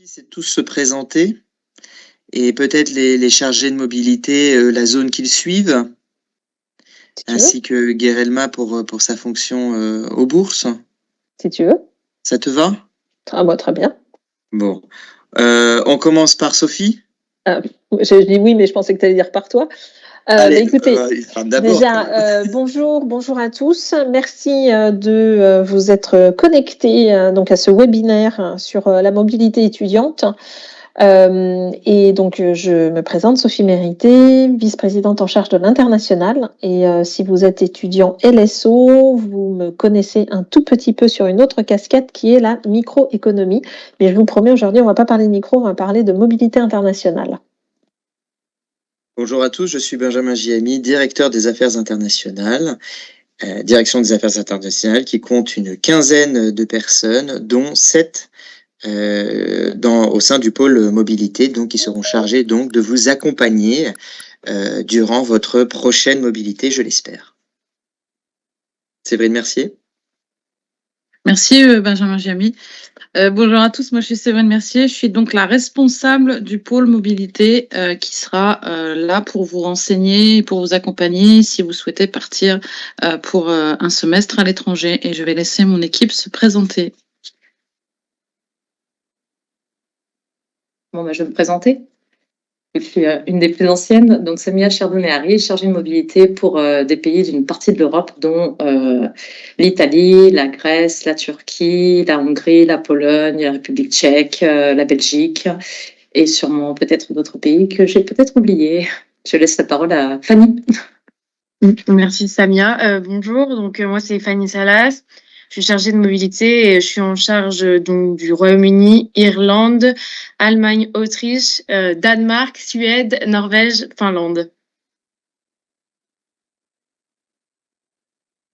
C'est tous se présenter et peut-être les chargés de mobilité, la zone qu'ils suivent, Si tu veux. ainsi que Guerelma pour sa fonction aux bourses. Si tu veux. Ça te va? Moi, très bien. Bon. On commence par Sophie? Je dis oui, mais je pensais que tu allais dire par toi. Allez, Écoutez, d'abord. déjà, bonjour à tous. Merci de vous être connectés donc à ce webinaire sur la mobilité étudiante. Et donc, je me présente, Sophie Mérité, vice-présidente en charge de l'international. Et si vous êtes étudiant LSO, vous me connaissez un tout petit peu sur une autre casquette qui est la microéconomie. Mais je vous promets, aujourd'hui, on ne va pas parler de micro, on va parler de mobilité internationale. Bonjour à tous, je suis Benjamin Giamy, directeur des affaires internationales, direction des affaires internationales qui compte une quinzaine de personnes, dont 7 au sein du pôle mobilité, donc qui seront chargés donc de vous accompagner durant votre prochaine mobilité, je l'espère. Séverine Mercier. Merci Benjamin Giamy. Bonjour à tous, moi je suis Séverine Mercier, je suis donc la responsable du pôle mobilité qui sera là pour vous renseigner, pour vous accompagner si vous souhaitez partir pour un semestre à l'étranger, et je vais laisser mon équipe se présenter. Bon, je vais me présenter. Je suis une des plus anciennes, donc Samia Chardonnay-Harry, chargée de mobilité pour des pays d'une partie de l'Europe, dont l'Italie, la Grèce, la Turquie, la Hongrie, la Pologne, la République tchèque, la Belgique, et sûrement peut-être d'autres pays que j'ai peut-être oubliés. Je laisse la parole à Fanny. Merci Samia. Bonjour, donc moi c'est Fanny Salas. Je suis chargée de mobilité et je suis en charge donc du Royaume-Uni, Irlande, Allemagne, Autriche, Danemark, Suède, Norvège, Finlande.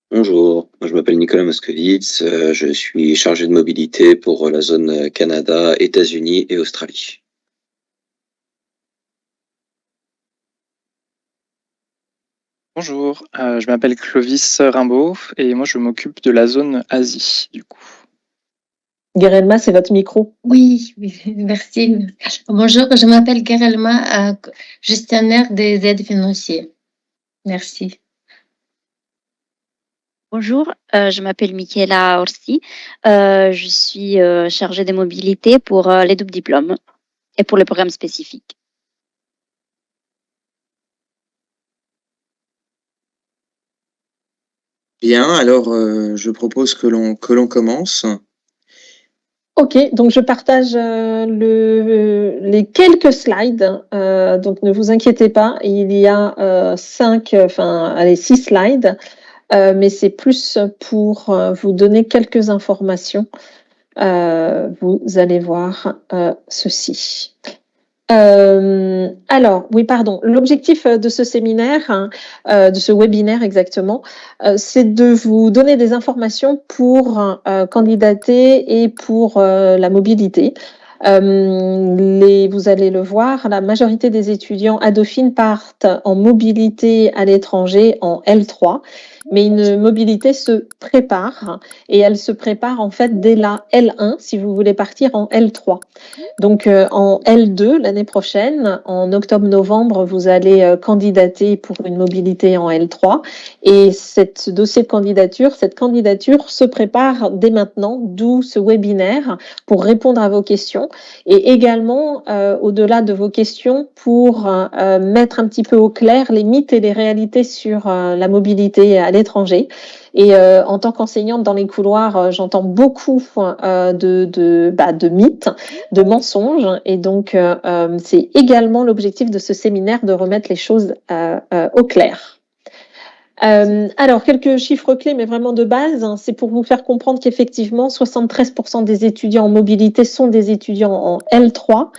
Bonjour, je m'appelle Nicolas Moscovitz, je suis chargé de mobilité pour la zone Canada, États-Unis et Australie. Bonjour, je m'appelle Clovis Rimbaud et moi je m'occupe de la zone Asie du coup. Guerelma, c'est votre micro. Oui, merci. Bonjour, je m'appelle Guerelma, gestionnaire des aides financières. Merci. Bonjour, je m'appelle Michaela Orsi. Je suis chargée des mobilités pour les doubles diplômes et pour les programmes spécifiques. Bien, alors je propose que l'on commence. Ok, donc je partage les quelques slides, donc ne vous inquiétez pas, il y a 6 slides, mais c'est plus pour vous donner quelques informations. Vous allez voir ceci. Alors, oui, pardon. L'objectif de ce séminaire, de ce webinaire exactement, c'est de vous donner des informations pour candidater et pour la mobilité. Vous allez le voir, la majorité des étudiants à Dauphine partent en mobilité à l'étranger en L3, mais une mobilité se prépare et elle se prépare en fait dès la L1 si vous voulez partir en L3. Donc en L2 l'année prochaine, en octobre-novembre, vous allez candidater pour une mobilité en L3 et ce dossier de candidature, cette candidature se prépare dès maintenant, d'où ce webinaire pour répondre à vos questions et également au-delà de vos questions pour mettre un petit peu au clair les mythes et les réalités sur la mobilité à l'étranger. Et en tant qu'enseignante dans les couloirs, j'entends beaucoup de mythes, de mensonges. Et donc, c'est également l'objectif de ce séminaire de remettre les choses au clair. Alors, quelques chiffres clés, mais vraiment de base, hein, c'est pour vous faire comprendre qu'effectivement, 73% des étudiants en mobilité sont des étudiants en L3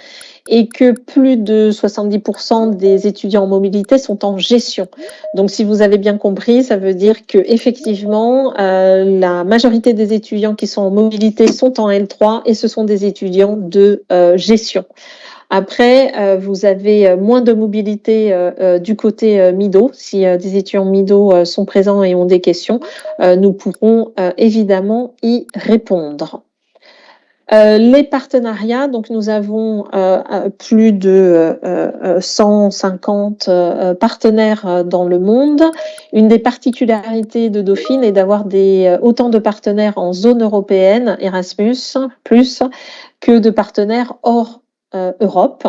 et que plus de 70% des étudiants en mobilité sont en gestion. Donc, si vous avez bien compris, ça veut dire que effectivement, la majorité des étudiants qui sont en mobilité sont en L3 et ce sont des étudiants de gestion. Après, vous avez moins de mobilité du côté MIDO. Si des étudiants MIDO sont présents et ont des questions, nous pourrons évidemment y répondre. Les partenariats, donc nous avons plus de 150 partenaires dans le monde. Une des particularités de Dauphine est d'avoir autant de partenaires en zone européenne, Erasmus, plus que de partenaires hors Europe.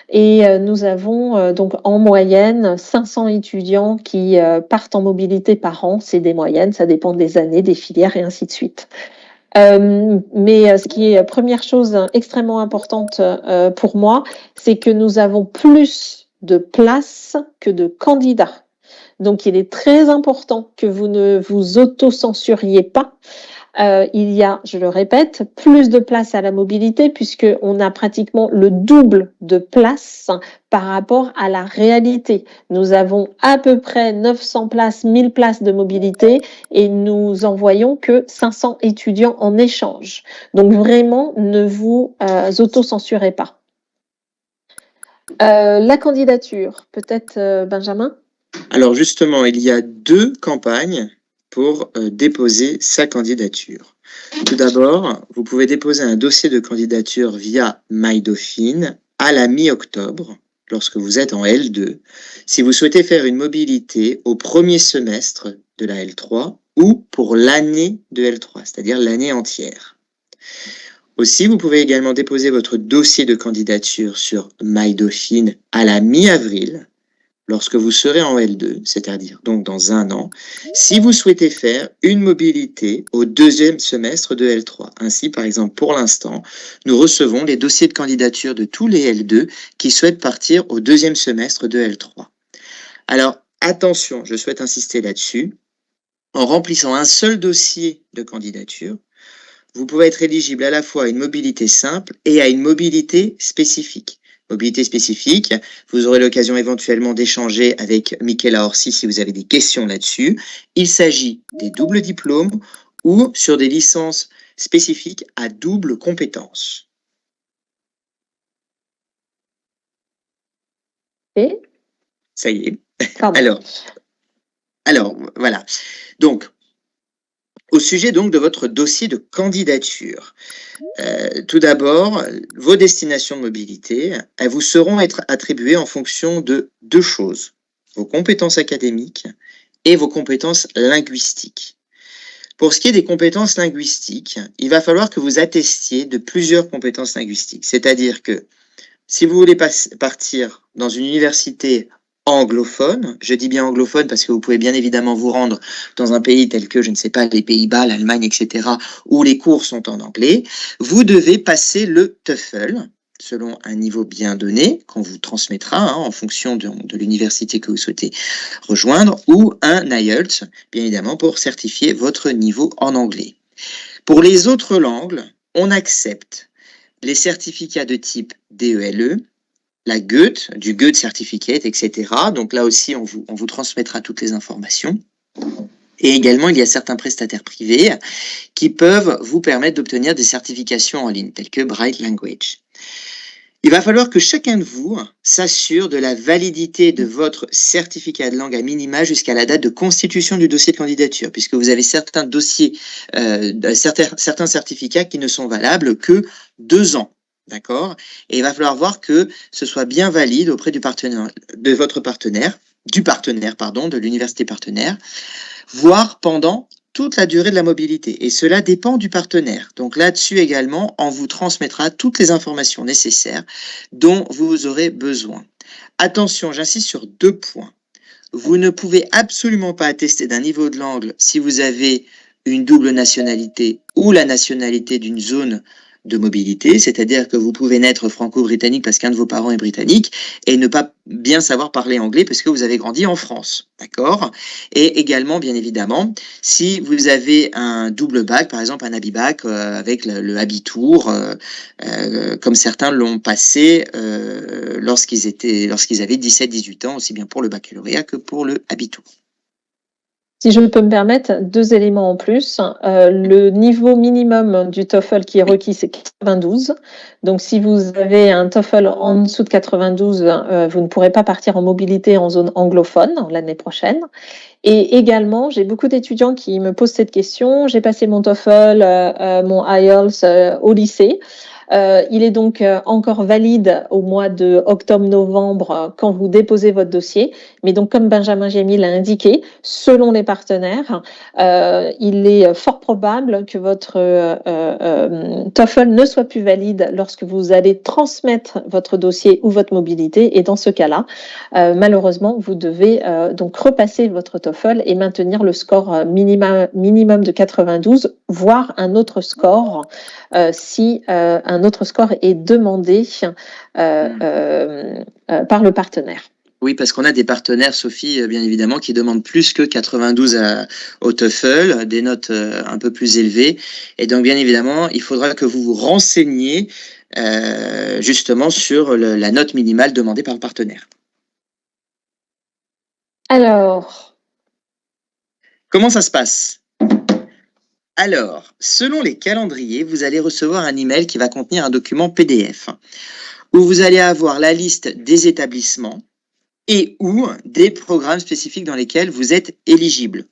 Et nous avons donc en moyenne 500 étudiants qui partent en mobilité par an. C'est des moyennes, ça dépend des années, des filières et ainsi de suite. Mais ce qui est première chose extrêmement importante pour moi, c'est que nous avons plus de places que de candidats. Donc, il est très important que vous ne vous auto-censuriez pas. Il y a, je le répète, plus de places à la mobilité puisqu'on a pratiquement le double de places par rapport à la réalité. Nous avons à peu près 900 places, 1000 places de mobilité et nous envoyons que 500 étudiants en échange. Donc vraiment, ne vous auto-censurez pas. La candidature, peut-être Benjamin ? Alors justement, il y a 2 campagnes pour déposer sa candidature. Tout d'abord, vous pouvez déposer un dossier de candidature via MyDauphine à la mi-octobre, lorsque vous êtes en L2, si vous souhaitez faire une mobilité au premier semestre de la L3 ou pour l'année de L3, c'est-à-dire l'année entière. Aussi, vous pouvez également déposer votre dossier de candidature sur MyDauphine à la mi-avril, lorsque vous serez en L2, c'est-à-dire donc dans 1 an, si vous souhaitez faire une mobilité au 2e semestre de L3. Ainsi, par exemple, pour l'instant, nous recevons les dossiers de candidature de tous les L2 qui souhaitent partir au 2e semestre de L3. Alors, attention, je souhaite insister là-dessus. En remplissant un seul dossier de candidature, vous pouvez être éligible à la fois à une mobilité simple et à une mobilité spécifique. Mobilité spécifique, vous aurez l'occasion éventuellement d'échanger avec Michaela Orsi si vous avez des questions là-dessus. Il s'agit des doubles diplômes ou sur des licences spécifiques à double compétence. Et ça y est. Pardon. Alors, voilà. Donc, au sujet donc de votre dossier de candidature, tout d'abord, vos destinations de mobilité, elles vous seront attribuées en fonction de 2 choses, vos compétences académiques et vos compétences linguistiques. Pour ce qui est des compétences linguistiques, il va falloir que vous attestiez de plusieurs compétences linguistiques, c'est-à-dire que si vous voulez partir dans une université anglophone, je dis bien anglophone parce que vous pouvez bien évidemment vous rendre dans un pays tel que, je ne sais pas, les Pays-Bas, l'Allemagne, etc., où les cours sont en anglais, vous devez passer le TOEFL, selon un niveau bien donné, qu'on vous transmettra en fonction de l'université que vous souhaitez rejoindre, ou un IELTS, bien évidemment, pour certifier votre niveau en anglais. Pour les autres langues, on accepte les certificats de type DELE, la Goethe, du Goethe Certificate, etc. Donc là aussi, on vous transmettra toutes les informations. Et également, il y a certains prestataires privés qui peuvent vous permettre d'obtenir des certifications en ligne, telles que Bright Language. Il va falloir que chacun de vous s'assure de la validité de votre certificat de langue à minima jusqu'à la date de constitution du dossier de candidature, puisque vous avez certains dossiers, certains certificats qui ne sont valables que 2 ans. D'accord ? Et il va falloir voir que ce soit bien valide auprès du partenaire, de l'université partenaire, voire pendant toute la durée de la mobilité. Et cela dépend du partenaire. Donc là-dessus également, on vous transmettra toutes les informations nécessaires dont vous aurez besoin. Attention, j'insiste sur 2 points. Vous ne pouvez absolument pas attester d'un niveau de langue si vous avez une double nationalité ou la nationalité d'une zone de mobilité, c'est-à-dire que vous pouvez naître franco-britannique parce qu'un de vos parents est britannique et ne pas bien savoir parler anglais parce que vous avez grandi en France, d'accord ? Et également, bien évidemment, si vous avez un double bac, par exemple un Abibac avec le Abitour, comme certains l'ont passé lorsqu'ils avaient 17-18 ans, aussi bien pour le baccalauréat que pour le Abitour. Si je peux me permettre, 2 éléments en plus. Le niveau minimum du TOEFL qui est requis, c'est 92. Donc, si vous avez un TOEFL en dessous de 92, vous ne pourrez pas partir en mobilité en zone anglophone l'année prochaine. Et également, j'ai beaucoup d'étudiants qui me posent cette question. J'ai passé mon TOEFL, mon IELTS au lycée. Il est donc encore valide au mois de octobre-novembre quand vous déposez votre dossier. Mais donc, comme Benjamin Giamy l'a indiqué, selon les partenaires, il est fort probable que votre TOEFL ne soit plus valide lorsque vous allez transmettre votre dossier ou votre mobilité. Et dans ce cas-là, malheureusement, vous devez donc repasser votre TOEFL et maintenir le score minimum de 92, voire un autre score si un autre score est demandé par le partenaire. Oui, parce qu'on a des partenaires, Sophie, bien évidemment, qui demandent plus que 92 au TOEFL, des notes un peu plus élevées. Et donc, bien évidemment, il faudra que vous vous renseigniez justement sur la note minimale demandée par le partenaire. Alors, comment ça se passe? Alors, selon les calendriers, vous allez recevoir un email qui va contenir un document PDF où vous allez avoir la liste des établissements et ou des programmes spécifiques dans lesquels vous êtes éligible,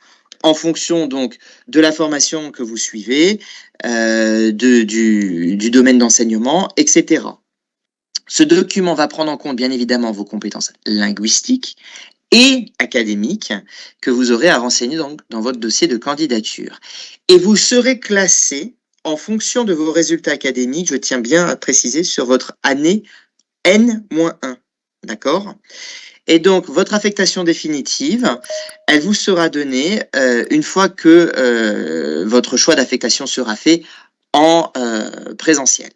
en fonction donc de la formation que vous suivez, du domaine d'enseignement, etc. Ce document va prendre en compte bien évidemment vos compétences linguistiques et académiques que vous aurez à renseigner donc dans votre dossier de candidature. Et vous serez classé en fonction de vos résultats académiques, je tiens bien à préciser, sur votre année N-1, d'accord ? Et donc, votre affectation définitive, elle vous sera donnée une fois que votre choix d'affectation sera fait en présentiel.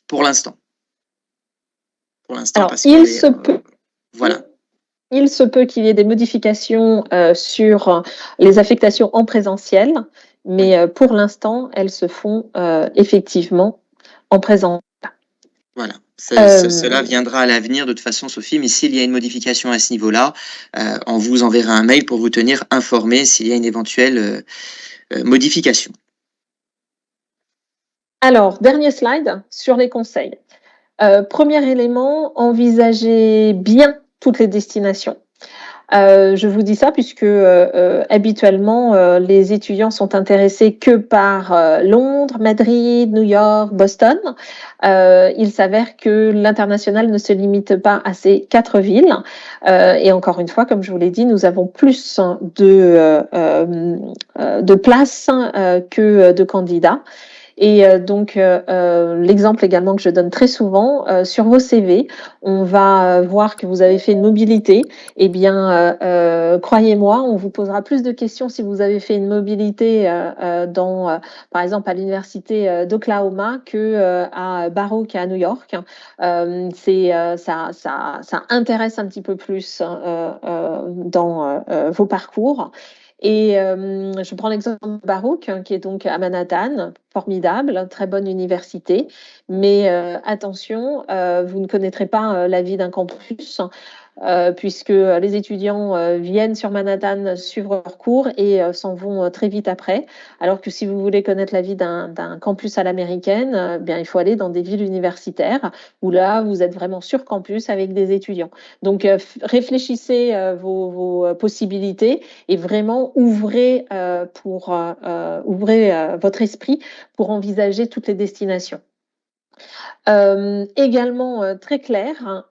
Pour l'instant. Pour l'instant, alors, parce qu'il se peut. Voilà. Il se peut qu'il y ait des modifications sur les affectations en présentiel, mais pour l'instant, elles se font effectivement en présentiel. Voilà. Cela viendra à l'avenir de toute façon, Sophie, mais s'il y a une modification à ce niveau-là, on vous enverra un mail pour vous tenir informé s'il y a une éventuelle modification. Alors, dernier slide sur les conseils. Premier élément, envisagez bien toutes les destinations. Je vous dis ça puisque habituellement, les étudiants sont intéressés que par Londres, Madrid, New York, Boston. Il s'avère que l'international ne se limite pas à ces 4 villes. Et encore une fois, comme je vous l'ai dit, nous avons plus de places que de candidats. Et donc, l'exemple également que je donne très souvent, sur vos CV, on va voir que vous avez fait une mobilité. Eh bien, croyez-moi, on vous posera plus de questions si vous avez fait une mobilité par exemple, à l'université d'Oklahoma que à Baruch et à New York. Ça intéresse un petit peu plus dans vos parcours. Et je prends l'exemple de Baruch, qui est donc à Manhattan, formidable, très bonne université. Mais attention, vous ne connaîtrez pas la vie d'un campus, puisque les étudiants viennent sur Manhattan suivre leurs cours et s'en vont très vite après. Alors que si vous voulez connaître la vie d'un campus à l'américaine, bien, il faut aller dans des villes universitaires où là, vous êtes vraiment sur campus avec des étudiants. Donc, réfléchissez vos possibilités et vraiment ouvrez votre esprit pour envisager toutes les destinations. Également très clair,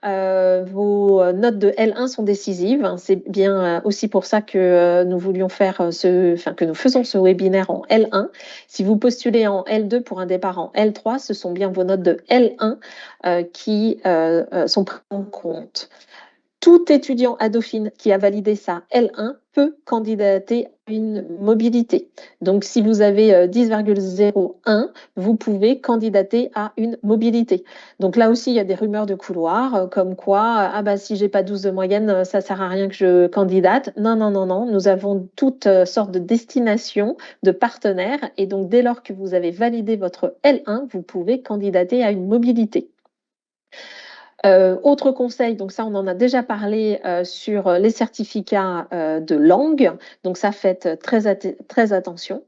vos notes de L1 sont décisives. C'est bien aussi pour ça que nous voulions faire que nous faisons ce webinaire en L1. Si vous postulez en L2 pour un départ en L3, ce sont bien vos notes de L1 qui sont prises en compte. Tout étudiant à Dauphine qui a validé sa L1 peut candidater à une mobilité. Donc, si vous avez 10,01, vous pouvez candidater à une mobilité. Donc là aussi, il y a des rumeurs de couloir, comme quoi, si j'ai pas 12 de moyenne, ça sert à rien que je candidate. Non. Nous avons toutes sortes de destinations, de partenaires. Et donc, dès lors que vous avez validé votre L1, vous pouvez candidater à une mobilité. Autre conseil, donc ça on en a déjà parlé sur les certificats de langue, donc ça faites très attention.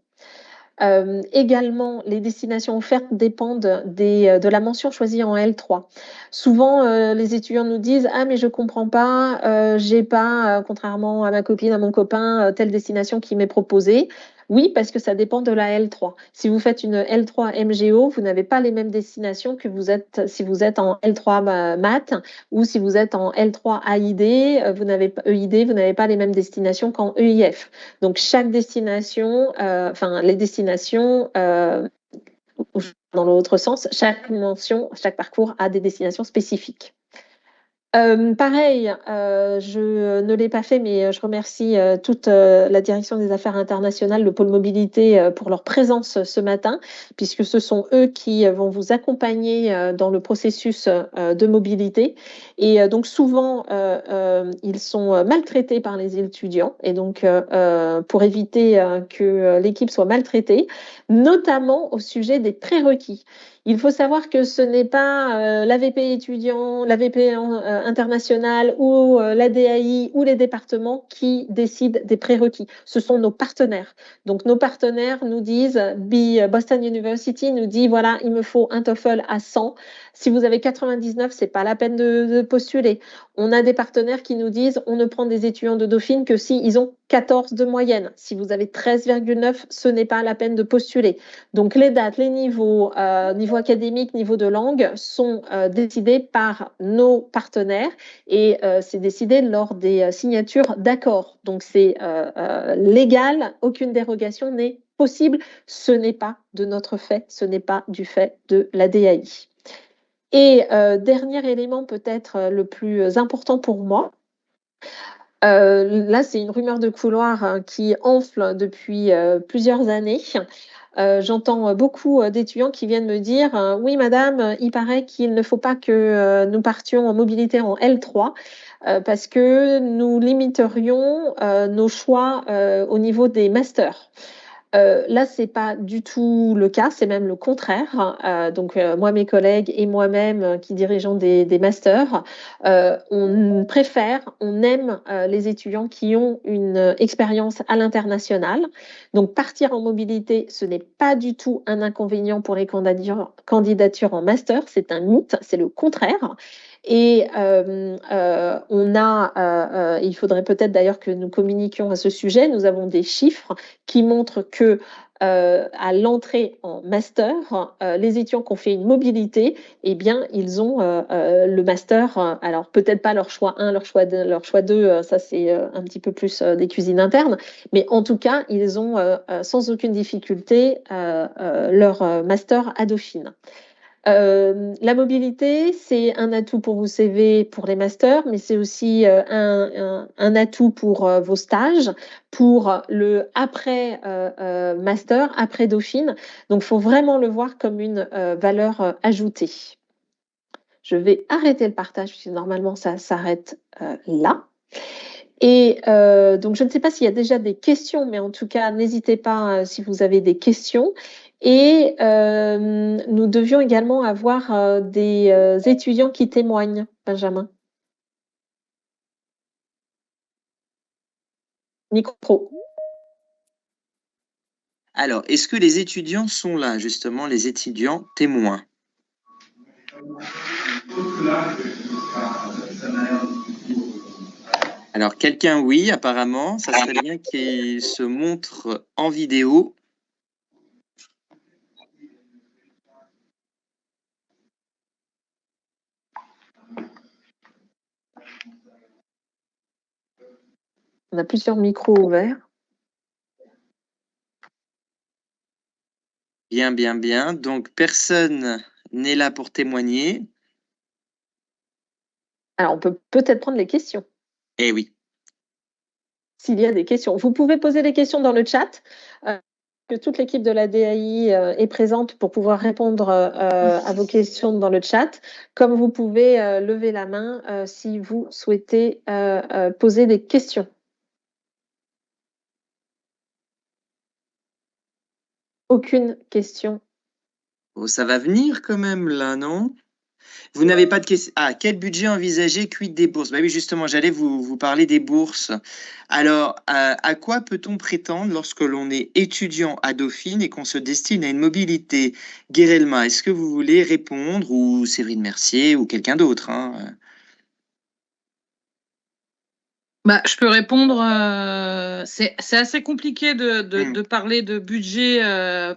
Également, les destinations offertes dépendent de la mention choisie en L3. Souvent, les étudiants nous disent: ah mais je comprends pas, j'ai pas, contrairement à ma copine, à mon copain, telle destination qui m'est proposée. Oui, parce que ça dépend de la L3. Si vous faites une L3 MGO, vous n'avez pas les mêmes destinations que si vous êtes en L3 maths ou si vous êtes en L3 AID, vous n'avez pas les mêmes destinations qu'en EIF. Donc chaque destination, les destinations, dans l'autre sens, chaque parcours a des destinations spécifiques. Pareil, je ne l'ai pas fait, mais je remercie toute la direction des affaires internationales, le pôle mobilité, pour leur présence ce matin, puisque ce sont eux qui vont vous accompagner dans le processus de mobilité. Et donc souvent, ils sont maltraités par les étudiants. Et donc, pour éviter que l'équipe soit maltraitée, notamment au sujet des prérequis. Il faut savoir que ce n'est pas l'AVP étudiant, l'AVP international ou l'ADAI ou les départements qui décident des prérequis. Ce sont nos partenaires. Donc nos partenaires nous disent, Boston University nous dit, voilà, il me faut un TOEFL à 100. Si vous avez 99, c'est pas la peine de postuler. On a des partenaires qui nous disent, on ne prend des étudiants de Dauphine que s'ils ont 14 de moyenne. Si vous avez 13,9, ce n'est pas la peine de postuler. Donc les dates, les niveaux, niveau académique, niveau de langue, sont décidés par nos partenaires et c'est décidé lors des signatures d'accords. Donc c'est légal, aucune dérogation n'est possible. Ce n'est pas de notre fait, ce n'est pas du fait de la DAI. Et dernier élément peut-être le plus important pour moi, là c'est une rumeur de couloir qui enfle depuis plusieurs années. J'entends beaucoup d'étudiants qui viennent me dire oui madame, il paraît qu'il ne faut pas que nous partions en mobilité en L3 parce que nous limiterions nos choix au niveau des masters. Là, c'est pas du tout le cas, c'est même le contraire. Donc, moi, mes collègues et moi-même qui dirigeons des masters, on préfère, on aime les étudiants qui ont une expérience à l'international. Donc, partir en mobilité, ce n'est pas du tout un inconvénient pour les candidatures en master, c'est un mythe, c'est le contraire. Et il faudrait peut-être d'ailleurs que nous communiquions à ce sujet. Nous avons des chiffres qui montrent que à l'entrée en master, les étudiants qui ont fait une mobilité, eh bien, ils ont le master. Alors peut-être pas leur choix 1, leur choix 2, ça c'est un petit peu plus des cuisines internes, mais en tout cas, ils ont sans aucune difficulté leur master à Dauphine. La mobilité, c'est un atout pour vos CV pour les masters, mais c'est aussi un atout pour vos stages, pour le après master, après Dauphine. Donc, il faut vraiment le voir comme une valeur ajoutée. Je vais arrêter le partage puisque normalement ça s'arrête là. Et donc, je ne sais pas s'il y a déjà des questions, mais en tout cas, n'hésitez pas si vous avez des questions. Et nous devions également avoir des étudiants qui témoignent, Benjamin. Micro. Alors, est-ce que les étudiants sont là, justement, les étudiants témoins? Alors, quelqu'un, oui, apparemment. Ça serait bien qu'il se montre en vidéo. On a plusieurs micros ouverts. Bien, bien, bien. Donc, personne n'est là pour témoigner. Alors, on peut peut-être prendre les questions. Eh oui. S'il y a des questions. Vous pouvez poser des questions dans le chat. Que toute l'équipe de la DAI est présente pour pouvoir répondre à vos questions dans le chat. Comme vous pouvez lever la main si vous souhaitez poser des questions. Aucune question. Oh, ça va venir quand même, là, non? Vous n'avez pas de question. Ah, quel budget envisagé, quid des bourses? Bah oui, justement, j'allais vous parler des bourses. Alors, à quoi peut-on prétendre lorsque l'on est étudiant à Dauphine et qu'on se destine à une mobilité? Guérelma, est-ce que vous voulez répondre, ou Séverine Mercier, ou quelqu'un d'autre, hein? Bah, je peux répondre. C'est assez compliqué de parler de budget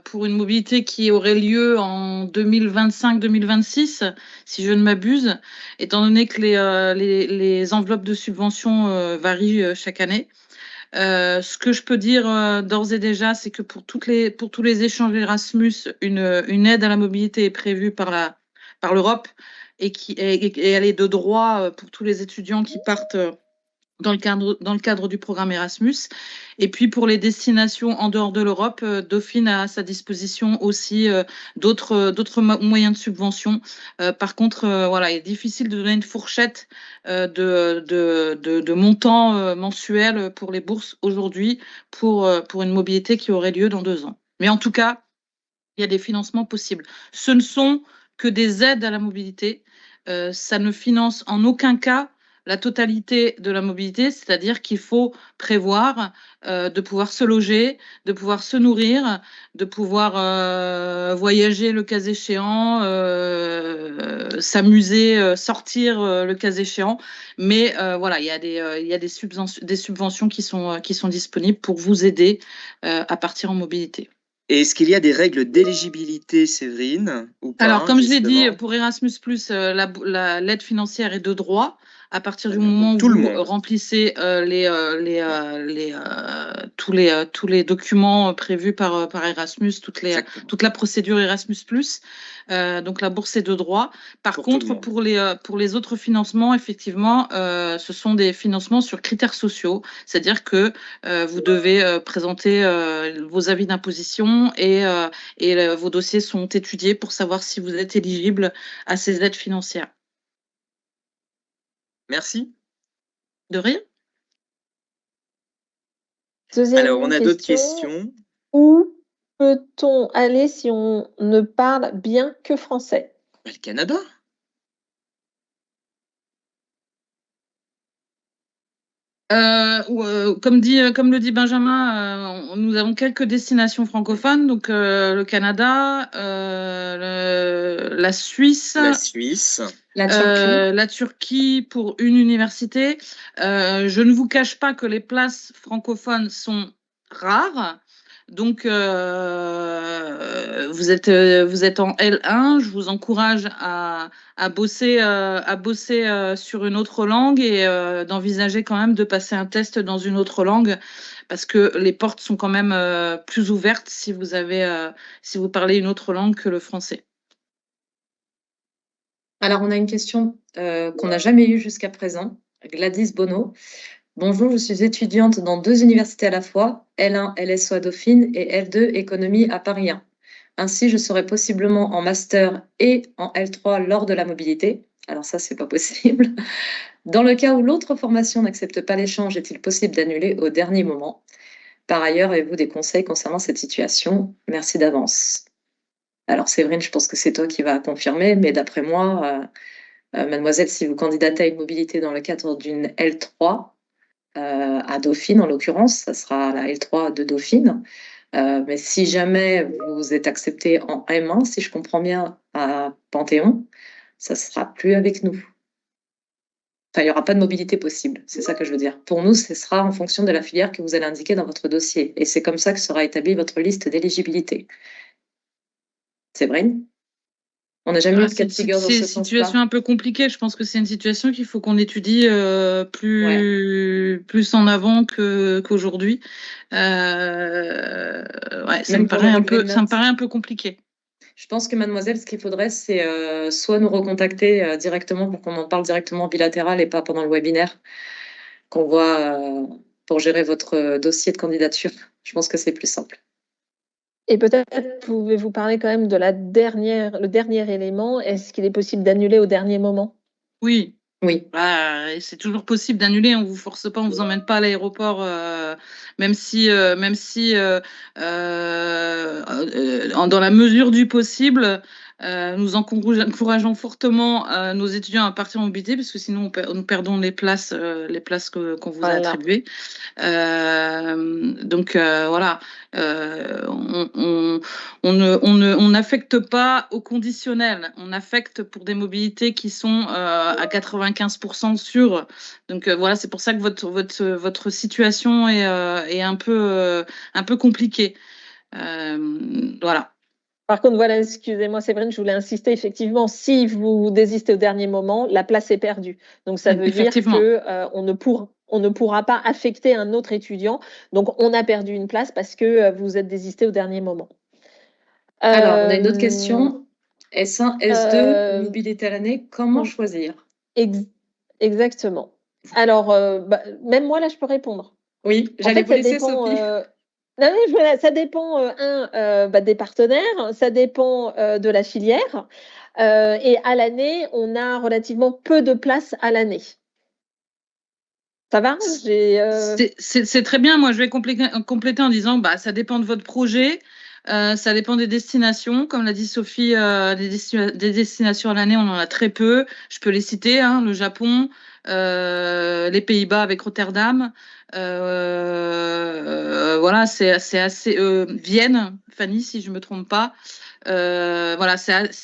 pour une mobilité qui aurait lieu en 2025-2026, si je ne m'abuse, étant donné que les enveloppes de subvention varient chaque année. Ce que je peux dire d'ores et déjà, c'est que pour tous les échanges Erasmus, une aide à la mobilité est prévue par l'Europe et elle est de droit pour tous les étudiants qui partent dans le cadre du programme Erasmus. Et puis pour les destinations en dehors de l'Europe, Dauphine a à sa disposition aussi d'autres moyens de subvention. Par contre, voilà, il est difficile de donner une fourchette de montants mensuels pour les bourses aujourd'hui pour une mobilité qui aurait lieu dans 2 ans. Mais en tout cas, il y a des financements possibles. Ce ne sont que des aides à la mobilité. Ça ne finance en aucun cas la totalité de la mobilité, c'est-à-dire qu'il faut prévoir de pouvoir se loger, de pouvoir se nourrir, de pouvoir voyager le cas échéant, s'amuser, sortir le cas échéant. Mais voilà, il y a des subventions qui sont disponibles pour vous aider à partir en mobilité. Et est-ce qu'il y a des règles d'éligibilité, Séverine, ou pas? Alors, comme je l'ai dit, justement pour Erasmus+, l'aide financière est de droit à partir du Très bien, moment donc où tout le vous monde. remplissez tous les documents prévus par Erasmus, Exactement. toute la procédure Erasmus+. Donc, la bourse est de droit. Par Pour tout le contre, monde. pour les autres financements, effectivement, ce sont des financements sur critères sociaux, c'est-à-dire que vous devez présenter vos avis d'imposition et vos dossiers sont étudiés pour savoir si vous êtes éligible à ces aides financières. Merci. De rien. Deuxième Alors, on a d'autres question. questions. Où peut-on aller si on ne parle bien que français? Le Canada. Comme le dit Benjamin, nous avons quelques destinations francophones, donc le Canada, la Suisse, La Suisse. la Turquie pour une université. Je ne vous cache pas que les places francophones sont rares. Donc, vous êtes en L1. Je vous encourage à bosser sur une autre langue et d'envisager quand même de passer un test dans une autre langue parce que les portes sont quand même plus ouvertes si vous parlez une autre langue que le français. Alors, on a une question qu'on n'a jamais eue jusqu'à présent. Gladys Bonneau. Bonjour, je suis étudiante dans 2 universités à la fois, L1 LSO à Dauphine et L2 économie à Paris 1. Ainsi, je serai possiblement en master et en L3 lors de la mobilité. Alors ça, c'est pas possible. Dans le cas où l'autre formation n'accepte pas l'échange, est-il possible d'annuler au dernier moment? Par ailleurs, avez-vous des conseils concernant cette situation? Merci d'avance. Alors Séverine, je pense que c'est toi qui vas confirmer, mais d'après moi, mademoiselle, si vous candidatez à une mobilité dans le cadre d'une L3, à Dauphine en l'occurrence, ça sera la L3 de Dauphine. Mais si jamais vous êtes accepté en M1, si je comprends bien, à Panthéon, ça sera plus avec nous. Enfin, il n'y aura pas de mobilité possible, c'est ça que je veux dire. Pour nous, ce sera en fonction de la filière que vous allez indiquer dans votre dossier. Et c'est comme ça que sera établie votre liste d'éligibilité. Séverine? On n'a jamais eu de cas de figure dans ce C'est une sens-là. situation un peu compliquée. Je pense que c'est une situation qu'il faut qu'on étudie plus en avant qu'aujourd'hui. Ça me paraît un peu compliqué. Je pense que mademoiselle, ce qu'il faudrait, c'est soit nous recontacter directement pour qu'on en parle directement en bilatéral et pas pendant le webinaire qu'on voit pour gérer votre dossier de candidature. Je pense que c'est plus simple. Et peut-être pouvez-vous parler quand même de le dernier élément. Est-ce qu'il est possible d'annuler au dernier moment? Oui. Oui. C'est toujours possible d'annuler. On vous force pas, on vous emmène pas à l'aéroport, même si dans la mesure du possible, Nous encourageons fortement nos étudiants à partir en mobilité, parce que sinon nous perdons les places qu'on vous a Voilà. attribuées. Donc voilà, on n'affecte pas au conditionnel, on affecte pour des mobilités qui sont à 95% sûres. Donc voilà, c'est pour ça que votre situation est un peu compliquée. Voilà. Par contre, voilà, excusez-moi, Séverine, je voulais insister, effectivement, si vous désistez au dernier moment, la place est perdue. Donc, ça veut dire Effectivement. que on ne pourra pas affecter un autre étudiant. Donc, on a perdu une place parce que vous êtes désisté au dernier moment. Alors, on a une autre question. S1, S2, mobilité à l'année, comment choisir? Exactement. Alors, même moi, là, je peux répondre. Oui, En j'allais fait, vous laisser, Sophie. non, mais voilà, ça dépend, des partenaires, ça dépend de la filière. Et à l'année, on a relativement peu de places à l'année. Ça va? C'est très bien. Moi, je vais compléter en disant, ça dépend de votre projet, ça dépend des destinations. Comme l'a dit Sophie, des destinations à l'année, on en a très peu. Je peux les citer, hein, le Japon, les Pays-Bas avec Rotterdam. Voilà, c'est assez. Vienne, Fanny, si je me trompe pas. Voilà,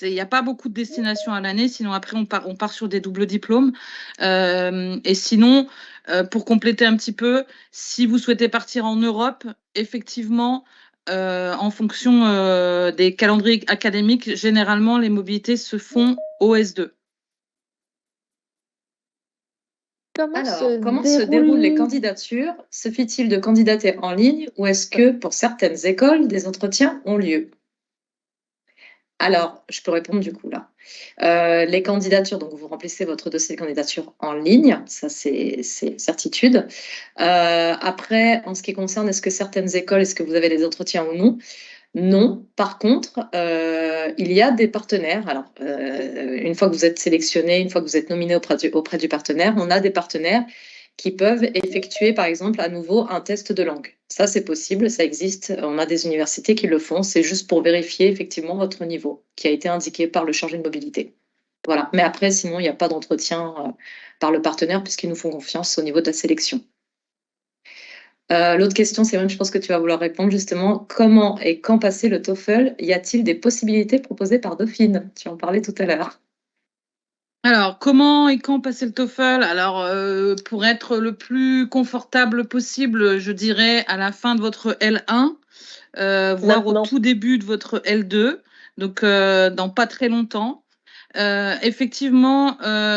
il n'y a pas beaucoup de destinations à l'année, sinon après on part sur des doubles diplômes. Et sinon, pour compléter un petit peu, si vous souhaitez partir en Europe, effectivement, en fonction des calendriers académiques, généralement les mobilités se font au S2. Alors, comment se déroulent les candidatures? Se fait-il de candidater en ligne ou est-ce que pour certaines écoles, des entretiens ont lieu? Alors, je peux répondre du coup là. Les candidatures, donc vous remplissez votre dossier de candidature en ligne, ça c'est certitude. Après, en ce qui concerne, est-ce que certaines écoles, est-ce que vous avez des entretiens ou non? Non. Par contre, il y a des partenaires. Alors, une fois que vous êtes sélectionné, une fois que vous êtes nominé auprès du partenaire, on a des partenaires qui peuvent effectuer, par exemple, à nouveau un test de langue. Ça, c'est possible, ça existe. On a des universités qui le font. C'est juste pour vérifier effectivement votre niveau qui a été indiqué par le chargé de mobilité. Voilà. Mais après, sinon, il n'y a pas d'entretien par le partenaire puisqu'ils nous font confiance au niveau de la sélection. L'autre question, c'est même, je pense que tu vas vouloir répondre justement. Comment et quand passer le TOEFL? Y a-t-il des possibilités proposées par Dauphine? Tu en parlais tout à l'heure. Alors, comment et quand passer le TOEFL? Alors, pour être le plus confortable possible, je dirais à la fin de votre L1, voire au tout début de votre L2, donc dans pas très longtemps. Effectivement,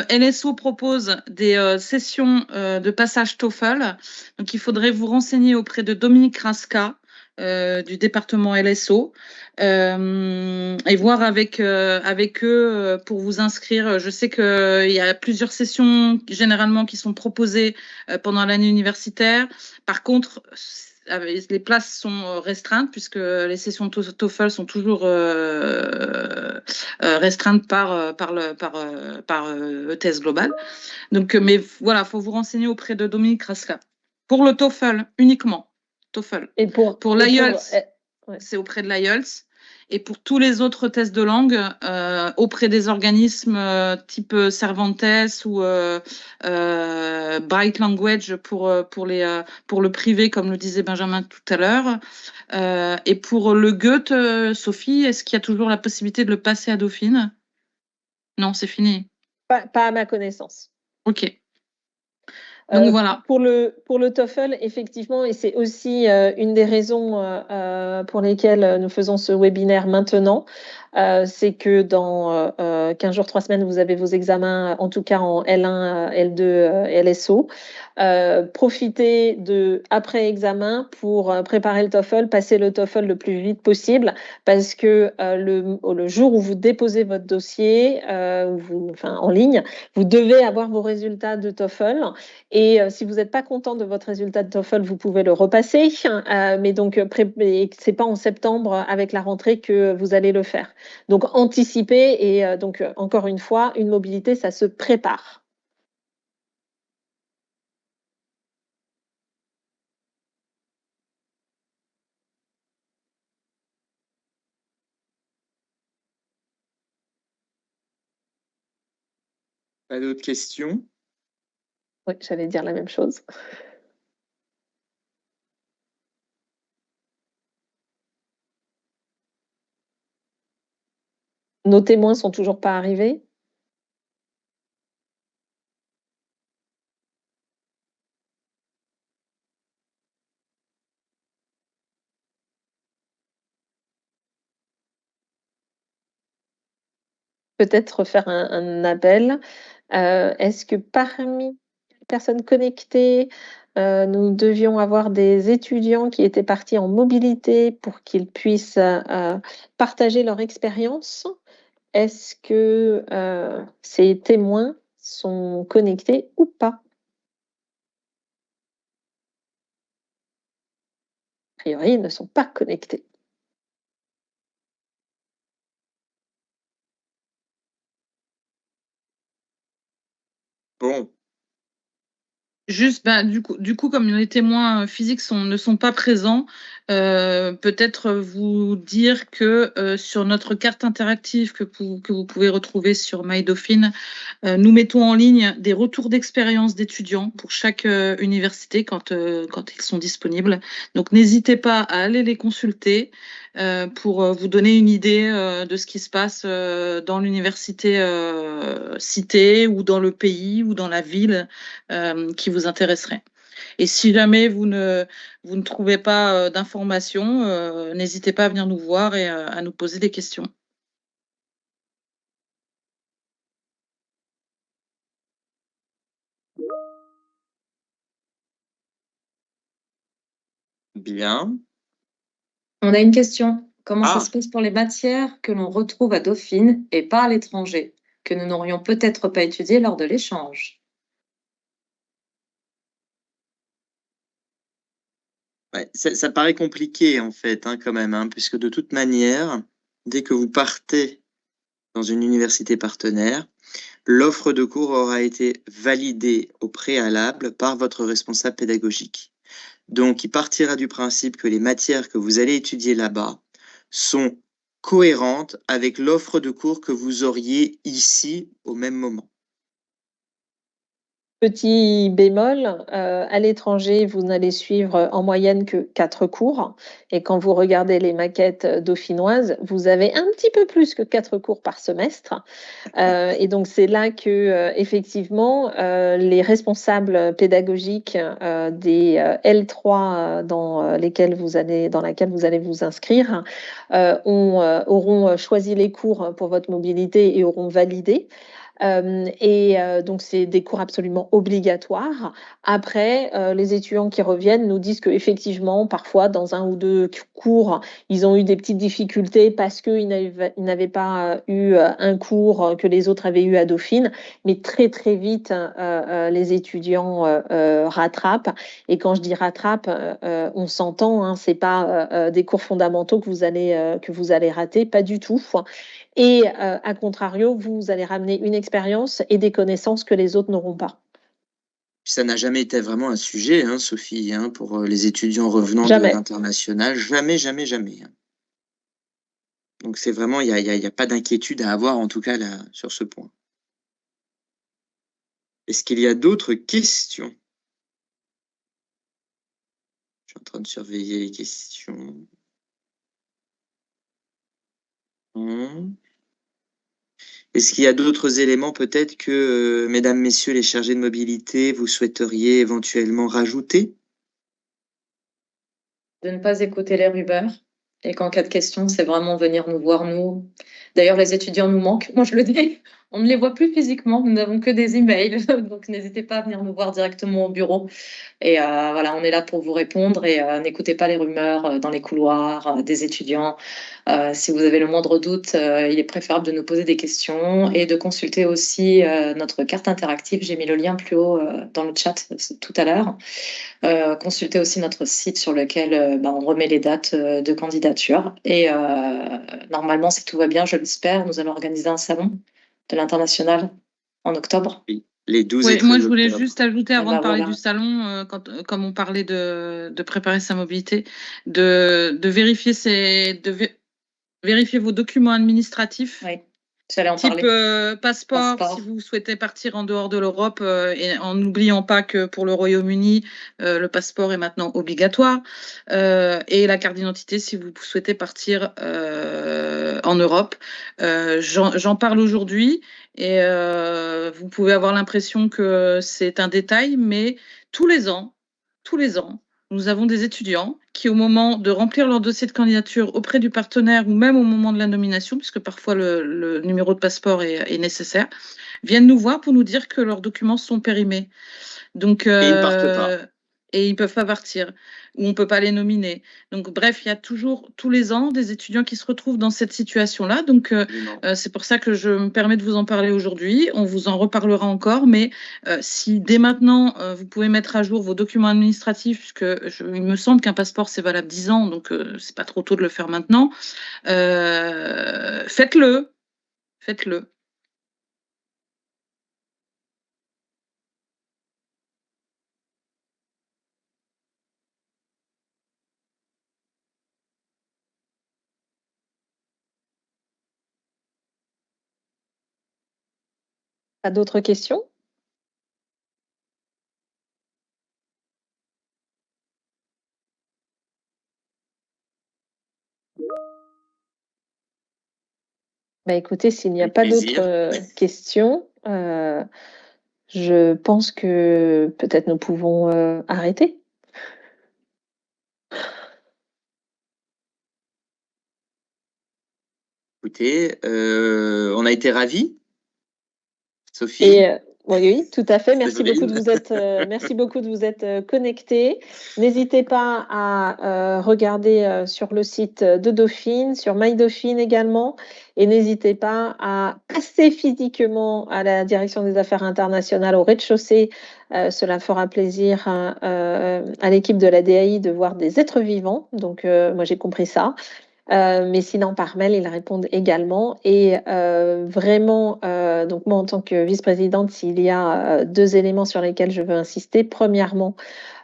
LSO propose des sessions de passage TOEFL. Donc, il faudrait vous renseigner auprès de Dominique Rasca du département LSO et voir avec eux pour vous inscrire. Je sais qu'il y a plusieurs sessions généralement qui sont proposées pendant l'année universitaire. Par contre, les places sont restreintes puisque les sessions TOEFL sont toujours restreintes par ETS Global. Donc, mais voilà, faut vous renseigner auprès de Dominique Rasca. Pour le TOEFL uniquement, TOEFL. Et pour l'IELTS, c'est auprès de l'IELTS. Et pour tous les autres tests de langue, auprès des organismes type Cervantes ou Bright Language pour le privé, comme le disait Benjamin tout à l'heure. Et pour le Goethe, Sophie, est-ce qu'il y a toujours la possibilité de le passer à Dauphine? Non, c'est fini. Pas à ma connaissance. Ok. Donc voilà. Pour le TOEFL, effectivement, et c'est aussi une des raisons pour lesquelles nous faisons ce webinaire maintenant, c'est que dans 15 jours, 3 semaines, vous avez vos examens, en tout cas en L1, L2 et LSO. Profitez de après examen pour préparer le TOEFL, passer le TOEFL le plus vite possible, parce que le jour où vous déposez votre dossier en ligne, vous devez avoir vos résultats de TOEFL. Et si vous n'êtes pas content de votre résultat de TOEFL, vous pouvez le repasser. Mais donc, c'est pas en septembre avec la rentrée que vous allez le faire. Donc, anticipez et donc, encore une fois, une mobilité, ça se prépare. Pas d'autres questions? Oui, j'allais dire la même chose. Nos témoins sont toujours pas arrivés? Peut-être faire un appel. Est-ce que parmi les personnes connectées, nous devions avoir des étudiants qui étaient partis en mobilité pour qu'ils puissent, partager leur expérience? Est-ce que, ces témoins sont connectés ou pas? A priori, ils ne sont pas connectés. Bon, Juste, du coup, comme les témoins physiques ne sont pas présents, peut-être vous dire que sur notre carte interactive que vous pouvez retrouver sur MyDauphine, nous mettons en ligne des retours d'expérience d'étudiants pour chaque université quand ils sont disponibles. Donc, n'hésitez pas à aller les consulter pour vous donner une idée de ce qui se passe dans l'université citée ou dans le pays ou dans la ville qui vous intéresserait. Et si jamais vous ne trouvez pas d'informations, n'hésitez pas à venir nous voir et à nous poser des questions. bien. On a une question. Comment ça Ah, se passe pour les matières que l'on retrouve à Dauphine et pas à l'étranger, que nous n'aurions peut-être pas étudiées lors de l'échange? ouais, ça paraît compliqué en fait, hein, quand même, hein, puisque de toute manière, dès que vous partez dans une université partenaire, l'offre de cours aura été validée au préalable par votre responsable pédagogique. Donc, il partira du principe que les matières que vous allez étudier là-bas sont cohérentes avec l'offre de cours que vous auriez ici au même moment. Petit bémol, à l'étranger, vous n'allez suivre en moyenne que 4 cours et quand vous regardez les maquettes dauphinoises, vous avez un petit peu plus que 4 cours par semestre. Et donc c'est là que, effectivement, les responsables pédagogiques, des, L3, dans laquelle vous allez vous inscrire, auront choisi les cours pour votre mobilité et auront validé. Donc c'est des cours absolument obligatoires. Après, les étudiants qui reviennent nous disent qu'effectivement, parfois, dans 1 ou 2 cours, ils ont eu des petites difficultés parce qu'ils n'avaient pas eu un cours que les autres avaient eu à Dauphine. Mais très, très vite, les étudiants rattrapent. Et quand je dis rattrape, on s'entend, hein, c'est pas des cours fondamentaux que vous allez rater, pas du tout. Et à contrario, vous allez ramener une expérience et des connaissances que les autres n'auront pas. Ça n'a jamais été vraiment un sujet, hein, Sophie, hein, pour les étudiants revenant de Jamais. l'international. Jamais, jamais, jamais, hein. Donc c'est vraiment, il y a pas d'inquiétude à avoir, en tout cas, là, sur ce point. Est-ce qu'il y a d'autres questions? Je suis en train de surveiller les questions. Est-ce qu'il y a d'autres éléments peut-être que, mesdames, messieurs les chargés de mobilité, vous souhaiteriez éventuellement rajouter? De ne pas écouter les rumeurs et qu'en cas de question, c'est vraiment venir nous voir, nous. D'ailleurs, les étudiants nous manquent, moi je le dis. On ne les voit plus physiquement, nous n'avons que des emails, donc n'hésitez pas à venir nous voir directement au bureau. Et voilà, on est là pour vous répondre et n'écoutez pas les rumeurs dans les couloirs des étudiants. Si vous avez le moindre doute, il est préférable de nous poser des questions et de consulter aussi notre carte interactive. J'ai mis le lien plus haut dans le chat tout à l'heure. Consultez aussi notre site sur lequel on remet les dates de candidature. Et normalement, si tout va bien, je l'espère, nous allons organiser un salon de l'international en octobre. Oui, les 12 et Oui, 13 moi je voulais octobre. juste ajouter avant de parler Voilà. du salon, comme on parlait de préparer sa mobilité, de vérifier vérifier vos documents administratifs. Oui. J'allais en Type parler. passeport, Passeport. si vous souhaitez partir en dehors de l'Europe, et en n'oubliant pas que pour le Royaume-Uni, le passeport est maintenant obligatoire, et la carte d'identité si vous souhaitez partir en Europe. J'en parle aujourd'hui et vous pouvez avoir l'impression que c'est un détail, mais tous les ans, nous avons des étudiants qui, au moment de remplir leur dossier de candidature auprès du partenaire ou même au moment de la nomination, puisque parfois le numéro de passeport est nécessaire, viennent nous voir pour nous dire que leurs documents sont périmés. Donc, Et ils ne partent pas. et ils ne peuvent pas partir, ou on ne peut pas les nominer. Donc, bref, il y a toujours, tous les ans, des étudiants qui se retrouvent dans cette situation-là. Donc, c'est pour ça que je me permets de vous en parler aujourd'hui. On vous en reparlera encore, mais si dès maintenant, vous pouvez mettre à jour vos documents administratifs, puisque il me semble qu'un passeport, c'est valable 10 ans, donc c'est pas trop tôt de le faire maintenant, faites-le. Faites-le. Pas d'autres questions? Bah, écoutez, s'il n'y a Avec pas plaisir. d'autres questions, je pense que peut-être nous pouvons arrêter. Écoutez, on a été ravis. Sophie? Et oui, tout à fait. Merci Séverine. beaucoup de vous être connectés. N'hésitez pas à regarder sur le site de Dauphine, sur MyDauphine également. Et n'hésitez pas à passer physiquement à la direction des affaires internationales au rez-de-chaussée. Cela fera plaisir à l'équipe de la DAI de voir des êtres vivants. Donc, moi, j'ai compris ça. Mais sinon, par mail, ils répondent également. Et vraiment, donc moi, en tant que vice-présidente, il y a 2 éléments sur lesquels je veux insister. Premièrement,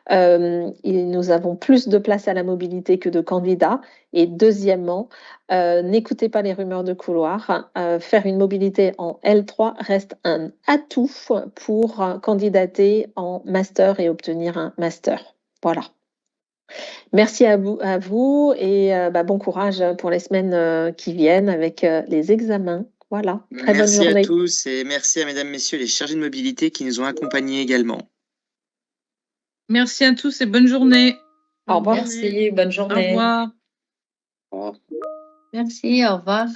nous avons plus de place à la mobilité que de candidats. Et deuxièmement, n'écoutez pas les rumeurs de couloir. Faire une mobilité en L3 reste un atout pour candidater en master et obtenir un master. Voilà. Merci à vous et bon courage pour les semaines qui viennent avec les examens. Voilà, très bonne Merci à journée. tous et merci à mesdames, messieurs les chargés de mobilité qui nous ont accompagnés également. Merci à tous et bonne journée. Au revoir. Merci, bonne Au journée. revoir. Au revoir. Merci, au revoir.